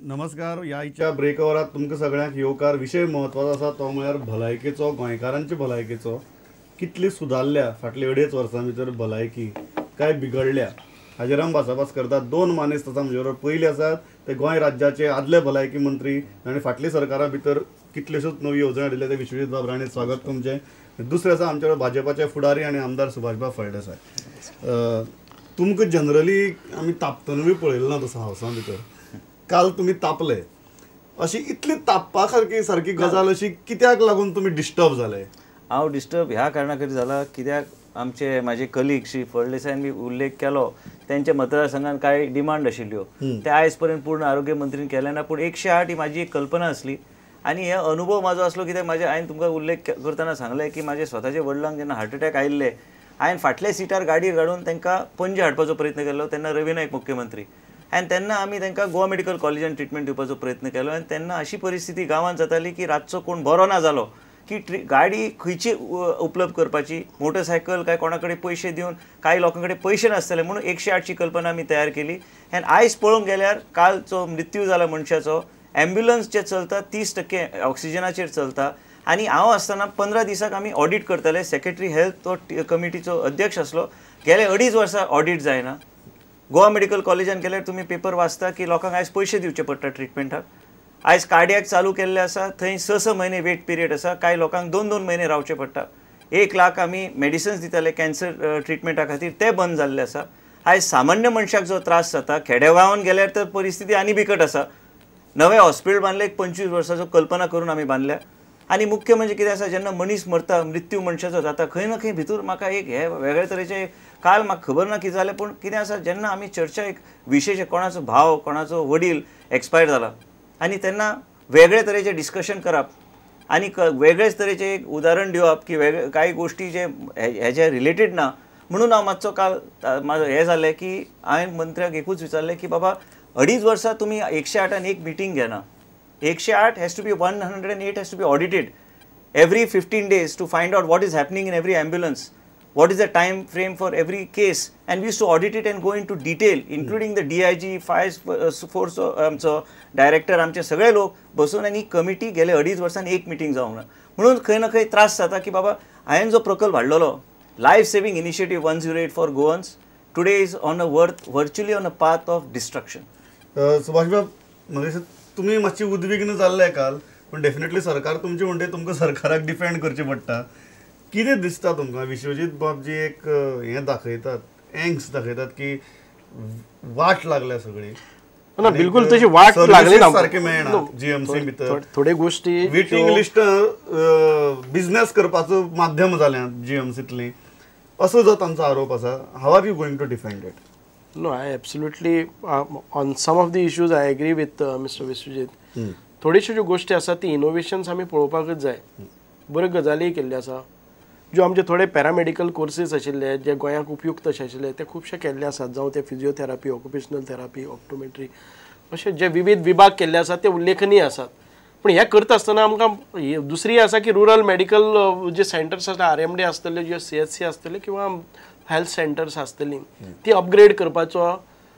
नमस्कार. ह्या ब्रेकवरात तुमकां सगळ्यांक येवकार विशय म्हत्वाचो आसा तो म्हळ्यार भलायकेचो, गोंयकारांचे भलायकेचो. कितली सुदारल्या फाटली 2.5 वर्सां भितर भलायकी, काय बिगडल्या हाजेर आमी भासाभास करतात. 2 मानेस्त आसा म्हणजे बरोबर. पयले आसात ते गोंय राज्याचे आदले भलायकी मंत्री आनी फाटली सरकारा भितर कितल्योश्योच नवी येवजण्यो हाडिल्ले ते विश्वजीत बाब राणे, स्वागत तुमचें. दुसरे आसा आमचे भाजपाचे फुडारी आनी आमदार सुभाषबाब फळदेसाय. तुमकां जनरली आमी तापतनूय पळयलो ना तसो हावसां भितर. काल तुमी तापले, अशी इतली तापपा सारकी गजाल अशी कित्याक लागून तुमी डिस्टर्ब जाले? हांव डिस्टर्ब ह्या कारणा खातीर जाला कित्याक आमचे म्हाजे कलीग श्री फळदेसायन बी उल्लेख केलो त्यांच्या मतदारसंघात कांय डिमांड आशिल्ल्यो ते आयज पर्यंत पूर्ण आरोग्य मंत्रीन केले ना. पूण 108 ही म्हाजी एक कल्पना आसली आनी हे अनुभव म्हाजो आसलो कित्याक म्हाजे हांवें तुमकां उल्लेख करतना सांगलें की म्हाजे स्वताचे वडिलांक जेन्ना हार्ट अटॅक आयिल्ले हांवें फाटल्या सिटार गाडयेर काडून तांकां पणजे हाडपाचो प्रयत्न केलो. तेन्ना रवी नायक मुख्यमंत्री आनी तेन्ना आमी तांकां गोवा मेडिकल कॉलेजान ट्रिटमेंट दिवपाचो प्रयत्न केलो. आनी तेन्ना अशी परिस्थिती गांवांत जाताली की रातचो कोण बरो ना जालो की गाडी खंयची उपलब्ध करपाची, मोटरसायकल काय कोणा कडेन पयशे दिवन, कांय लोकां कडेन पयशे नासतले म्हणून 108 ची कल्पना आमी तयार केली. आनी आयज पळोवंक गेल्यार कालचो मृत्यू जाला मनशाचो, ॲम्ब्युलन्स जे चलता 30% ऑक्सिजनाचेर चलता. आनी हांव आसतना 15 दिसाक आमी ऑडिट करताले. सेक्रेटरी हेल्थ तो कमिटीचो अध्यक्ष आसलो. गेले 2.5 वर्सां ऑडिट जायना. गोवा मेडिकल कॉलेजान गेल्यार तुमी पेपर वाचता की लोकांक आयज पयशे दिवचे पडटा ट्रिटमेंटाक. आयज कार्डियाक चालू केल्ले आसा, थंय 6 म्हयने वेट पिरियड आसा. कांय लोकांक 2-2 म्हयने रावचे पडटा. 1 लाख आमी मेडिसिन्स दिताले कॅन्सर ट्रिटमेंटा खातीर, ते बंद जाल्ले आसा. आयज सामान्य मनशाक जो त्रास जाता खेडेगांवांत गेल्यार तर परिस्थिती आनी बिकट आसा. नवे हॉस्पिटल बांदले 25 वर्साचो कल्पना करून आमी बांदल्या. आनी मुख्य म्हणजे कितें आसा, जेन्ना मनीस मरता, मृत्यू मनशाचो जाता, खंय ना खंय भितर म्हाका एक हे वेगळे तरेचे काल म्हाका खबर ना कितें जालें, पूण कितें आसा जेन्ना आमी चर्चा एक विशेश कोणाचो भाव, कोणाचो वडील एक्सपायर जाला आनी तेन्ना वेगळे तरेचे डिस्कशन करप आनी वेगळेच तरेचे एक उदाहरण दिवप की कांय गोश्टी जे हेजे रिलेटेड ना. म्हणून हांव मातसो काल म्हाजो हें जालें की हांवें मंत्र्याक एकूच विचारलें की बाबा 2.5 वर्सां तुमी 108 एक मिटींग घेना. 108 has to be 108 has to be audited every 15 days to find out what is happening in every ambulance, what is the time frame for every case, and we used to audit it and go into detail including the DIG, fire force director, आमचे सगळे लोक बसून आनी committee गेले 2.5 वर्सान एक meeting जावंक ना. म्हणून खंय ना खंय त्रास जाता की बाबा हांवें जो प्रकल्प हाडलेलो life saving initiative 108 for Goans today is on a virtually on a path of destruction. सुभाषबाब, म्हणजे तुम्ही मातशी उद्विग्न जाल्ले काल, पण डेफिनेटली सरकार तुमचे म्हणटे तुमकां सरकाराक डिफेंड करचें पडटा. कितें दिसता तुमकां विश्वजीत बाबजी एक हें दाखयतात, एंग्स दाखयतात की वाट लागल्या सगळी? ना, बिलकुल तशी वाट लागली ना. सारखे मेळना जीएमसी भितर. थोडे गोष्टी वेटिंग लिस्ट बिझनेस करपाचो माध्यम जाल्या जीएमसींतली, असो जो तांचो आरोप आसा. How are you going to defend it? No, I absolutely on some of the issues I agree with Mr. Vishwajit. थोडीश्यो ज्यो गोष्टी आसा ती इनोव्हेशन्स आमी पळोवपाकच जाय. बऱ्यो गजाली केल्ल्यो आसा. ज्यो आमचे थोडे पॅरामेडिकल कोर्सीस आशिल्ले जे गोंयाक उपयुक्त अशे आशिल्ले ते खुबशे केल्ले आसात. जावं ते फिजिओथेरापी, ऑक्युपेशनल थेरापी, ऑप्टोमेट्री अशे जे विविध विभाग केल्ले आसात ते उल्लेखनीय आसात. पण हे करता आसतना आमकां दुसरी आसा की रुरल मेडिकल जे सेंटर्स आसता, RMD आसतले, जे CHC आसतले किंवा हेल्थ सेंटर्स आसतली ती अपग्रेड करपाचो.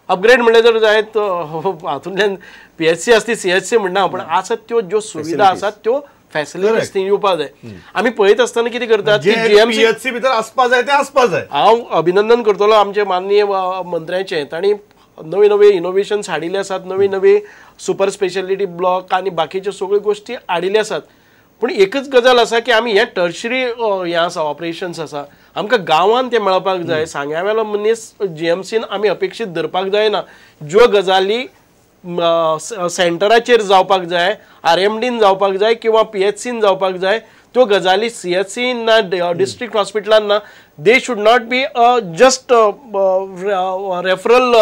अपग्रेड म्हणले जर जायत हातूंतल्यान PHC आसती, CHC म्हणना, पण आसात त्यो ज्यो सुविधा आसात त्यो फॅसिलिटीज थंय येवपा जाय. आमी पळयत आसतना कितें करतात की GMC भितर आसपा जाय ते आसपा जाय. हांव अभिनंदन करतलो आमचे माननीय मंत्र्याचें. तांणी नवे नवे इनोव्हेशन्स हाडिल्ले आसात, नवे नवे सुपर स्पेशालिटी ब्लॉक आनी बाकीच्यो सगळ्यो गोश्टी हाडिल्ले आसात. पूण एकच गजाल आसा की आमी हे टर्शरी हें आसा ऑपरेशन्स आसा आमकां गांवांत ते मेळपाक जाय. सांग्यावेलो मनीस जीएमसीन आमी अपेक्षीत धरपाक जायना. ज्यो गजाली सेंटराचेर जावपाक जाय, RMDन जावपाक जाय किंवा PHCन जावपाक जाय, त्यो गजाली CHCन ना, डिस्ट्रिक्ट हॉस्पिटलान ना. They should not be just referral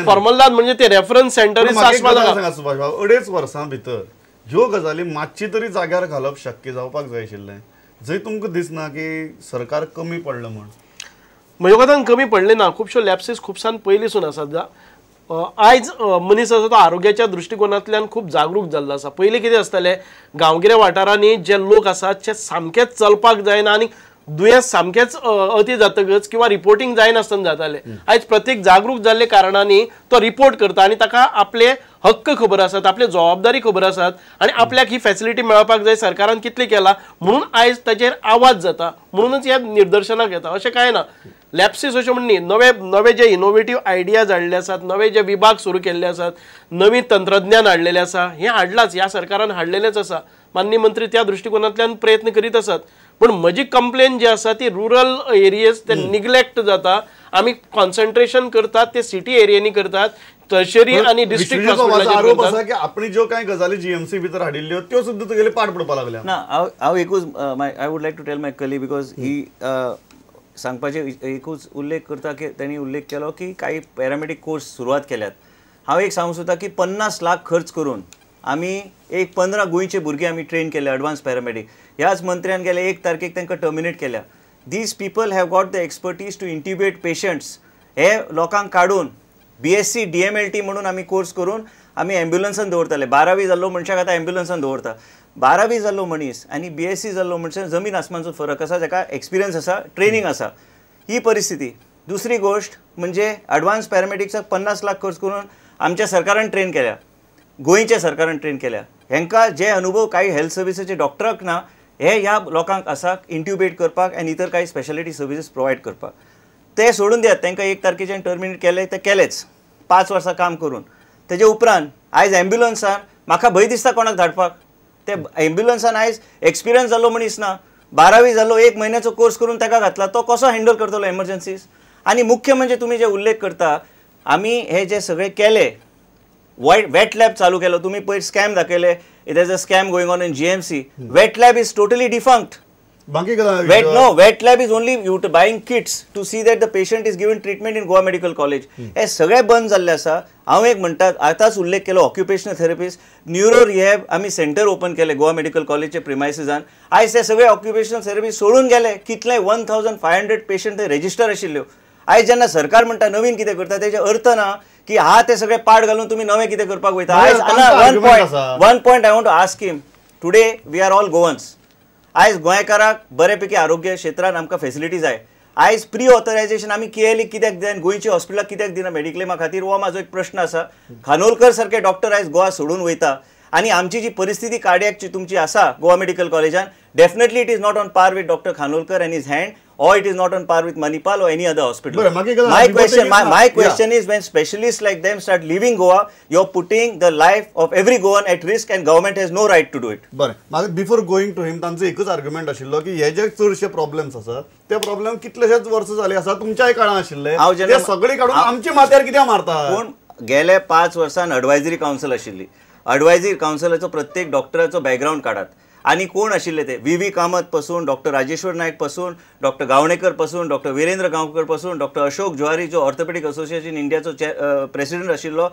फॉर्मलदाद म्हणजे ते रेफरन्स सेंटरीस आसपाक जाय. 2.5 वर्सां भितर ज्यो गजाली मातशी तरी जाग्यार घालप शक्य जावपाक जाय आशिल्लें, जंय तुमकां दिसना की सरकार कमी पडलो म्हण? म्हज्या कोतान कमी पडले ना. खुबश्यो लॅप्सीस खुबसान पयलींसून आसात. आयज मनीस आसा तो आरोग्याच्या दृश्टिकोनांतल्यान खूब जागरूक जाल्लो आसा. पयलीं कितें आसतालें, गांवगिऱ्या वाठारांनी जे लोक आसात ते सामकेच चलपाक जायना आनी दुयेंस सामकेच अति जातकच किंवा रिपोर्टिंग जायनासतना जातालें. आयज प्रत्येक जागरूक जाल्ले कारणांनी तो रिपोर्ट करता आनी ताका आपले हक्क खबर आसात, आपले जबाबदारी खबर आसात आणि आपल्याक ही फॅसिलिटी मेळपाक जाय, सरकारान कितले केला म्हणून आयज ताचेर आवाज जाता, म्हणूनच ह्या निदर्शनाक येता, अशें कांय ना. लॅप्सीस अशें म्हणनी, नवे जे इनोवेटीव आयडियाज हाडले आसात, नवे जे विभाग सुरू केल्ले आसात, नवीन तंत्रज्ञान हाडलेलें आसा, हें हाडलाच, ह्या सरकारान हाडलेलेंच आसा. माननीय मंत्री त्या दृष्टिकोनांतल्यान प्रयत्न करीत आसात. पण म्हजी कंप्लेन जी आसा ती रुरल एरियेज ते निग्लेक्ट जाता. आमी कॉन्सन्ट्रेशन करतात ते सिटी एरियांनी करतात, टर्शरी आणि डिस्ट्रिक्ट आरोप आसा की आपण ज्यो कांय गजाली जीएमसी भितर हाडिल्ल्यो त्यो सुद्दां तुगेले पाड पडपाक लागल्या. ना हांव एकूच I would like to tell my colleague because ही सांगपाचे एकूच उल्लेख करता की त्यांनी उल्लेख केलो की काही पॅरामेडिक कोर्स सुरवात केल्यात. हांव एक सांगूं सोदता की 50 लाख खर्च करून आमी एक 15 गोंयचे भुरगे आमी ट्रेन केले एडवान्स पॅरामेडिक. ह्याच मंत्र्यान गेले 1 तारखेक तांकां टर्मिनेट केल्या. These people have got the expertise to intubate patients. हे लोकांक काडून BSc DMLT म्हणून आमी कोर्स करून आमी एम्ब्युलन्सान दवरताले. 12वी जाल्लो मनशाक आतां एम्ब्युलन्सान दवरता. 12वी जाल्लो मनीस आनी BSc जाल्लो मनशाक जमीन आसमानचो फरक आसा, जाका एक्सपिरियन्स आसा, ट्रेनिंग आसा. ही परिस्थिती. दुसरी गोष्ट म्हणजे एडवान्स पॅरामेडिक्साक 50 लाख खर्च करून आमच्या सरकारान ट्रेन केल्या, गोंयच्या सरकारान ट्रेन केल्या. हेंकां जे अनुभव काही हेल्थ सर्विसेसचे डॉक्टराक ना, हे ह्या लोकांक आसा इंट्युबेट करपाक आनी इतर काही स्पेशालिटी सर्विसेस प्रोवायड करपाक. ते सोडून दियात, तांकां 1 तारखेच्यान टर्मिनेट केले ते केलेच 5 वर्सां काम करून. तेजे उपरांत आयज एम्ब्युलन्सान म्हाका भंय दिसता कोणाक धाडपाक. ते एम्ब्युलन्सान आयज एक्सपिरियन्स जाल्लो मनीस ना, 12वी जाल्लो 1 म्हयन्याचो कोर्स करून ताका घातला, तो कसो हँडल करतलो एमर्जन्सीज. आणि मुख्य म्हणजे तुम्ही जे उल्लेख करता, आमी हे जे सगळे केले, वेट लॅब चालू केलो. तुम्ही पयर स्कॅम दाखयले, it is a scam going on in GMC. Wet lab is totally defunct. Wet lab is only buying kits to see that the patient is given treatment in Goa Medical College. हे सगळे बंद जाल्ले आसा. हांव एक म्हणटात, आतांच उल्लेख केलो ऑक्युपेशनल थेरपिस्ट, न्यूरो रिहॅब आमी सेंटर ओपन केले गोवा मेडिकल कॉलेजचे प्रिमायसिसान. आयज ते सगळे ऑक्युपेशनल थेरपिस्ट सोडून गेले. कितले 1500 पेशंट थंय रेजिस्टर आशिल्ल्यो. आयज जेन्ना सरकार म्हणटा नवीन कितें करता, तेजे अर्थ ना की ते सगळे पाड घालून तुम्ही नवे कितें करपाक वयता. आयज one point I want to ask him. Today we are all Goans. आयज गोंयकाराक बऱ्यापैकी आरोग्य क्षेत्रात आमकां फेसिलिटी जाय. आयज प्री ऑथरायझेशन आमी केली कित्याक दिना, गोंयची हॉस्पिटलाक कित्याक दिना मेडिक्लेमा खातीर, हो म्हाजो एक प्रश्न आसा. खानोलकर सारखे डॉक्टर आयज गोवा सोडून वयता आणि आमची जी परिस्थिती कार्डियाकची तुमची आसा गोवा मेडिकल कॉलेजान, definitely it is not on par with doctor Khanolkar and his hand, or it is not on par with Manipal or any other hospital. My question is, when specialists like them start leaving Goa, you're putting the life of every Goan at risk and government has no right to do it. Before going to him, तांचो एकच argument आशिल्लो की हे जे चडशे problems आसा ते problem कितलेशेच वर्ष जाले आसा, तुमच्याय काळान आशिल्ले, ते सगळे काढून आमच्या माथ्यार कित्याक मारता. पूण गेल्या 5 वर्षान एडवायझरी कावन्सिल आशिल्ली. एडवायझरी कावन्सिलाचो प्रत्येक डॉक्टराचो बॅकग्राऊंड काढात. आणि कोण आशिल्ले ते VV कामत पासून, डॉक्टर राजेश्वर नायक पासून, डॉक्टर गावणेकर पासून, डॉक्टर वीरेंद्र गांवकर पासून, डॉक्टर अशोक जोहारी जो ऑर्थोपेडिक असोसिएशन इंडियाचो प्रेसिडेंट आशिल्लो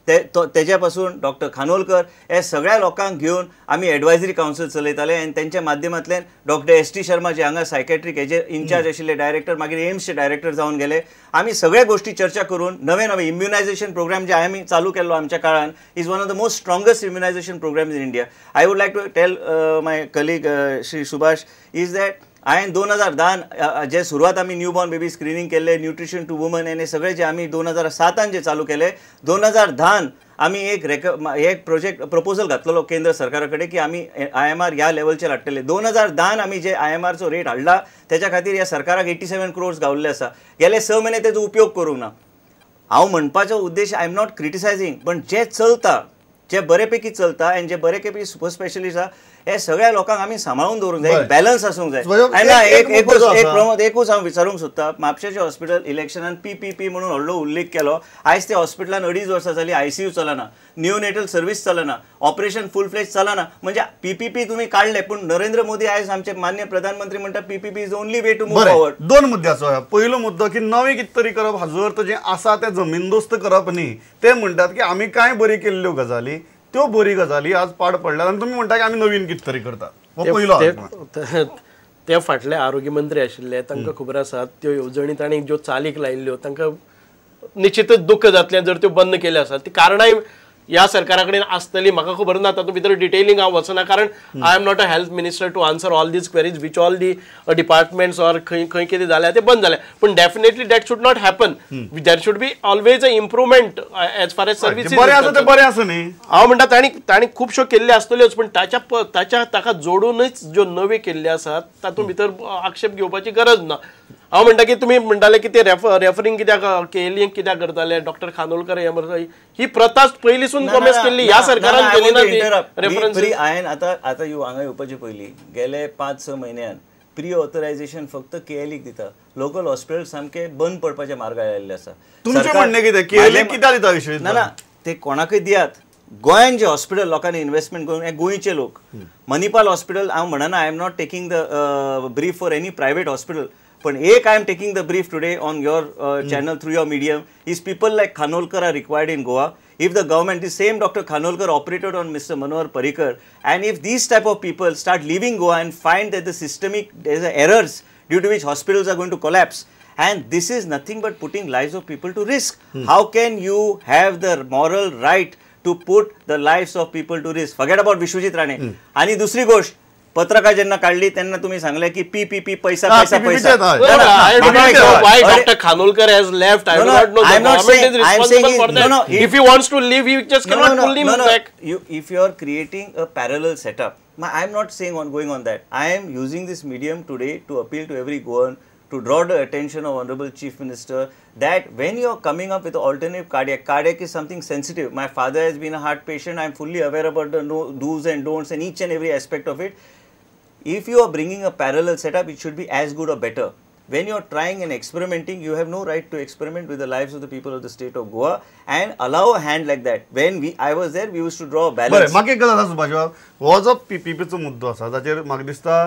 तेज्या पासून, डॉक्टर खानोलकर, हे सगळ्या लोकांक घेऊन आमी एडवायझरी कावन्सिल चलयताले. आनी तेंच्या माध्यमांतल्यान डॉक्टर ST शर्मा जे हांगा सायकॅट्रीक हेजे इन्चार्ज आशिल्ले डायरेक्टर, मागीर एम्सचे डायरेक्टर जावन गेले. आमी सगळे गोष्टी चर्चा करून नवे नवे इम्युनायझेशन प्रोग्राम जे आमी चालू केल्लो आमच्या काळान is one of the most strongest immunisation programmes in India. I would like to tell my colleague Shri Subhash is that हांवें 2010 जे सुरवात आमी न्यूबॉर्न बेबी स्क्रिनींग केले, न्यूट्रिशन टू वुमन, हे सगळे जे आमी 2007 जे चालू केले, 2010 आमी एक प्रोजेक्ट प्रपोजल घातलेलो केंद्र सरकारा कडेन की आमी IMR ह्या लेवलचेर हाडटले. 2010 आमी जे IMRचो रेट हाडला त्याच्या खातीर ह्या सरकाराक 87 crores गावल्ले आसा. गेले 6 महिने तेजो उपयोग करूंक ना. हांव म्हणपाचो उद्देश, आय एम नॉट क्रिटिसायझींग, पण जे चलता, जे बरेपैकी चलता आनी जे बरेपैकी सुपर स्पेशलिस्ट आसा, हे सगळ्या लोकांक आमी सांबाळून दवरूंक जाय, बॅलन्स आसूंक जाय. एकूच हांव विचारूंक सोदता, म्हापशेंचे हॉस्पिटल इलेक्शनान PPP म्हणून व्हडलो उल्लेख केलो. आयज त्या हॉस्पिटलान 2.5 वर्सां जाली ICU चलना, नियोनेटल सर्व्हिस चलना, ऑपरेशन फुल फ्लेज चलना. म्हणजे PPP तुम्ही काढले, पण नरेंद्र मोदी आयज आमचे मान्य प्रधानमंत्री म्हणटा PPP is only way to move forward. 2 मुद्द्याचो पयलो मुद्दो की नवे कितें तरी करप, हाजो जे आसा ते जमीनदोस्त करप न्ही. ते म्हणटात की आमी कांय बरी केल्ल्यो गजाली, त्यो बरी गजाली आज पाड पडल्यात आनी तुमी म्हणटा की आमी नवीन कितें तरी करता. ते फाटले आरोग्य मंत्री आशिल्ले, तांकां खबर आसा त्यो येवजणी तांणी ज्यो चालीक लायिल्ल्यो तांकां निश्चितच दुख्ख जातलें जर त्यो बंद केल्यो आसात. ती कारणांय ह्या सरकारा कडेन आसतली म्हाका खबर ना, तातूंत भितर डिटेलिंग हांव वचना, कारण I am not a health minister to answer all these queries which all the departments or खंय खंय कितें जालें तें बंद जालें. पूण definitely that should not happen. There should be always a improvement as far as services. बरें आसा तें बरें आसा न्ही. हांव म्हणटा ताणी खुबश्यो केल्ल्यो आसतल्योच, पूण ताका जोडूनच ज्यो नव्यो केल्ल्यो आसात तातूंत भितर आक्षेप घेवपाची गरज ना. हांव म्हणटा की तुमी म्हणटाले की ते रेफरिंग कित्याक केली, कित्याक करताले डॉक्टर खानोलकर ही प्रथाच पयलींसून कॉमेस केल्ली, ह्या सरकारान केली ना ती रेफरन्स. हांवें आतां हांगा येवपाचे पयलीं गेले 5-6 म्हयन्यान प्री ऑथरायझेशन फक्त केएलईक दिता. लोकल हॉस्पिटल सामके बंद पडपाच्या मार्गार आयिल्ले आसा. तुमचें म्हणणें कितें केएलईक कित्याक दिता विशय? ना ते कोणाकय दियात. गोंयान जे हॉस्पिटल लोकांनी इन्व्हेस्टमेंट करून हे गोंयचे लोक. मणिपाल हॉस्पिटल हांव म्हणना I am not taking the brief for any private hospital, but I am taking the brief today on your channel through your medium is people like Khanolkar are required in Goa. If the government, the same Dr. Khanolkar operated on Mr. Manohar Parrikar, and if these type of people start leaving Goa and find that the systemic there are errors due to which hospitals are going to collapse, and this is nothing but putting lives of people to risk. How can you have the moral right to put the lives of people to risk? Forget about Vishwajit Rane. आणि दुसरी गोष्ट, पत्रकार जेन्ना काढली तेन्ना तुम्ही सांगले की पीपीपी पैसा पैसा पैसा. I don't know why Dr. Khanolkar has left. I do not know. The government is responsible for that. If he wants to leave, he just cannot pull him back. If you are creating a parallel setup, I am not saying going on that. I am using this medium today to appeal to every Goan, to draw the attention of Honorable Chief Minister that when you are coming up with alternative cardiac is something sensitive. My father has been a heart patient. I am fully aware about the do's and don'ts and each and every aspect of it. If you are bringing a parallel setup, it should be as good or better. When you are trying and experimenting, you have no right to experiment with the lives of the people of the state of Goa and allow a hand like that. When I was there, we used to draw a balance. म्हाका एक गजाल आसा सुभाष बाब, हो जो पीपीपीचो मुद्दो आसा ताचेर म्हाका दिसता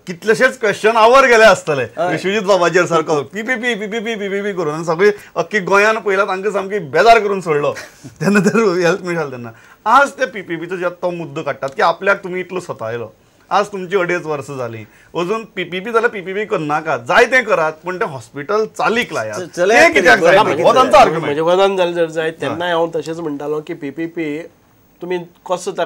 कितलेशेच क्वेश्चन आवर गेले आसतले विश्वजीत बाबाचेर सारको पीपीपी करून सगळी अख्खी गोंयान पयला तांकां सामकी बेजार करून सोडलो तेन्ना तर हेल्थ मिनिस्टर तेन्ना. आज ते पीपीपीचो जे तो मुद्दो काडटात की आपल्याक तुमी इतलो सतायलो, आज तुमची 2.5 वर्ष जाली, अजून पीपीपी जाल्यार पीपीपी करनाका, जाय तें करात, पण ते हॉस्पिटल चालीक लायात. ते कित्याक जायना? हो तांचो आर्ग्युमेंट. म्हणजे वदान जालें जर जाय तेन्नाय हांव तशेंच म्हणटालो की पीपीपी तुमी कसो त्या